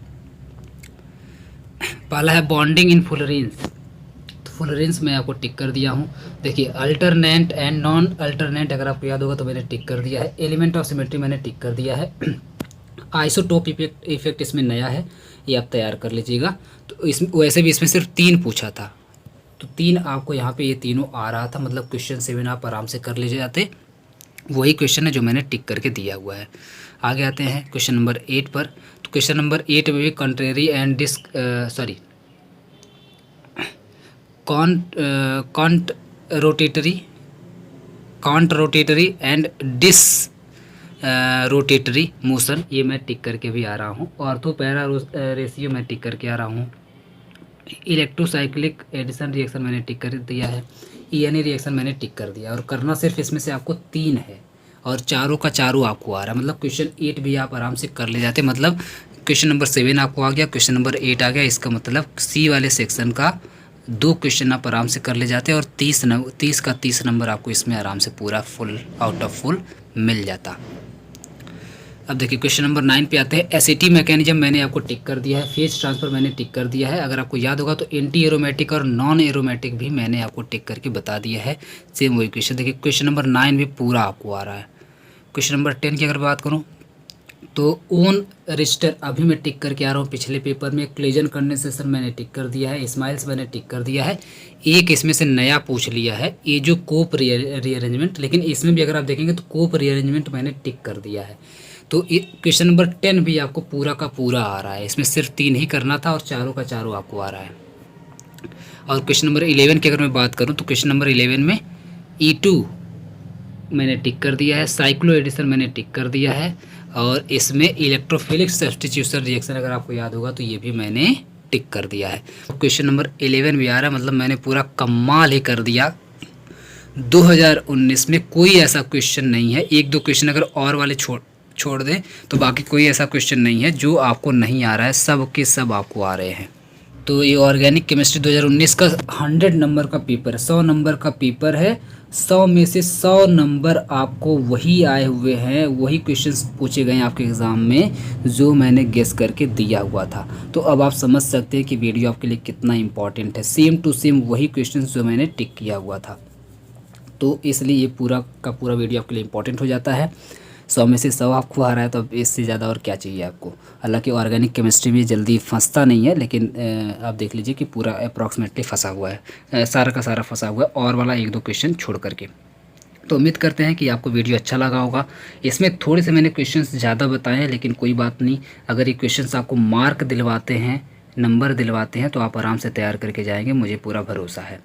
पहला है बॉन्डिंग इन फुलरेंस, तो फुलरेंस मैं आपको टिक कर दिया हूँ। देखिए अल्टरनेट एंड नॉन अल्टरनेट अगर आपको याद होगा तो मैंने टिक कर दिया है। एलिमेंट ऑफ सिमेट्री मैंने टिक कर दिया है। आइसोटोप इफेक्ट इसमें नया है, ये आप तैयार कर लीजिएगा। तो इसमें वैसे भी इसमें सिर्फ 3 पूछा था, तो 3 आपको यहाँ पे ये तीनों आ रहा था, मतलब क्वेश्चन 7 आप आराम से कर ले जाते। वही क्वेश्चन है जो मैंने टिक करके दिया हुआ है। आगे आते हैं क्वेश्चन नंबर 8 पर। तो क्वेश्चन नंबर 8 में भी contrary and conrotatory and disrotatory motion, ये मैं टिक करके भी आ रहा हूँ। ऑर्थो पैरा रेशियो मैं टिक करके आ रहा हूँ। इलेक्ट्रोसाइक्लिक एडिशन रिएक्शन मैंने टिक कर दिया है। ईएनई रिएक्शन मैंने टिक कर दिया। और करना सिर्फ इसमें से आपको 3 है और चारों का चारों आपको आ रहा है, मतलब क्वेश्चन 8 भी आप आराम से कर ले जाते। मतलब क्वेश्चन नंबर 7 आपको आ गया, क्वेश्चन नंबर 8 आ गया। इसका मतलब सी वाले सेक्शन का 2 क्वेश्चन आप आराम से कर ले जाते और 30 का 30 नंबर आपको इसमें आराम से पूरा फुल आउट ऑफ फुल मिल जाता। अब देखिए क्वेश्चन नंबर 9 पे आते हैं। एसिटी मैकेनिज्म मैंने आपको टिक कर दिया है। फेज ट्रांसफर मैंने टिक कर दिया है। अगर आपको याद होगा तो एंटी एरोमेटिक और नॉन एरोमेटिक भी मैंने आपको टिक करके बता दिया है। सेम वही क्वेश्चन। देखिए क्वेश्चन नंबर 9 भी पूरा आपको आ रहा है। क्वेश्चन नंबर 10 की अगर बात करूँ तो ओन रजिस्टर अभी मैं टिक करके आ रहा हूँ। पिछले पेपर में क्लेजन कंडेंसेशन मैंने टिक कर दिया है। स्माइल्स मैंने टिक कर दिया है। एक इसमें से नया पूछ लिया है ये जो कोप रीअरेंजमेंट, लेकिन इसमें भी अगर आप देखेंगे तो कोप रीअरेंजमेंट मैंने टिक कर दिया है। तो क्वेश्चन नंबर 10 भी आपको पूरा का पूरा आ रहा है। इसमें सिर्फ 3 ही करना था और चारों का चारों आपको आ रहा है। और क्वेश्चन नंबर 11 की अगर मैं बात करूँ तो क्वेश्चन नंबर 11 में E2 मैंने टिक कर दिया है। साइक्लो एडिशन मैंने टिक कर दिया है। और इसमें इलेक्ट्रोफिलिक सब्स्टिट्यूशन रिएक्शन अगर आपको याद होगा तो ये भी मैंने टिक कर दिया है। क्वेश्चन नंबर 11 भी आ रहा है, मतलब मैंने पूरा कमाल ही कर दिया। 2019 में कोई ऐसा क्वेश्चन नहीं है, 1-2 क्वेश्चन अगर और वाले छोड़ दें तो बाकी कोई ऐसा क्वेश्चन नहीं है जो आपको नहीं आ रहा है, सब के सब आपको आ रहे हैं। तो ये ऑर्गेनिक केमिस्ट्री 2019 का 100 नंबर का पेपर है, 100 नंबर का पेपर है। 100 में से 100 नंबर आपको वही आए हुए हैं, वही क्वेश्चंस पूछे गए हैं आपके एग्ज़ाम में जो मैंने गेस करके दिया हुआ था। तो अब आप समझ सकते हैं कि वीडियो आपके लिए कितना इंपॉर्टेंट है। सेम टू सेम वही क्वेश्चंस जो मैंने टिक किया हुआ था, तो इसलिए ये पूरा का पूरा वीडियो आपके लिए इंपॉर्टेंट हो जाता है। 100 में से 100 आपको आ रहा है तो अब इससे ज़्यादा और क्या चाहिए आपको। हालांकि ऑर्गेनिक केमिस्ट्री में जल्दी फंसता नहीं है, लेकिन आप देख लीजिए कि पूरा अप्रॉक्सीमेटली फंसा हुआ है, सारा का सारा फंसा हुआ है और वाला 1-2 क्वेश्चन छोड़ करके। तो उम्मीद करते हैं कि आपको वीडियो अच्छा लगा होगा। इसमें थोड़े से मैंने क्वेश्चंस ज़्यादा बताए हैं, लेकिन कोई बात नहीं, अगर ये क्वेश्चंस आपको मार्क दिलवाते हैं, नंबर दिलवाते हैं तो आप आराम से तैयार करके जाएंगे, मुझे पूरा भरोसा है।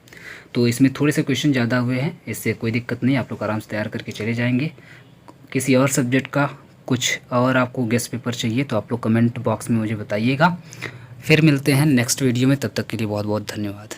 तो इसमें थोड़े से क्वेश्चन ज़्यादा हुए हैं, इससे कोई दिक्कत नहीं, आप लोग आराम से तैयार करके चले जाएंगे। किसी और सब्जेक्ट का कुछ और आपको गेस्ट पेपर चाहिए तो आप लोग कमेंट बॉक्स में मुझे बताइएगा। फिर मिलते हैं नेक्स्ट वीडियो में, तब तक के लिए बहुत बहुत धन्यवाद।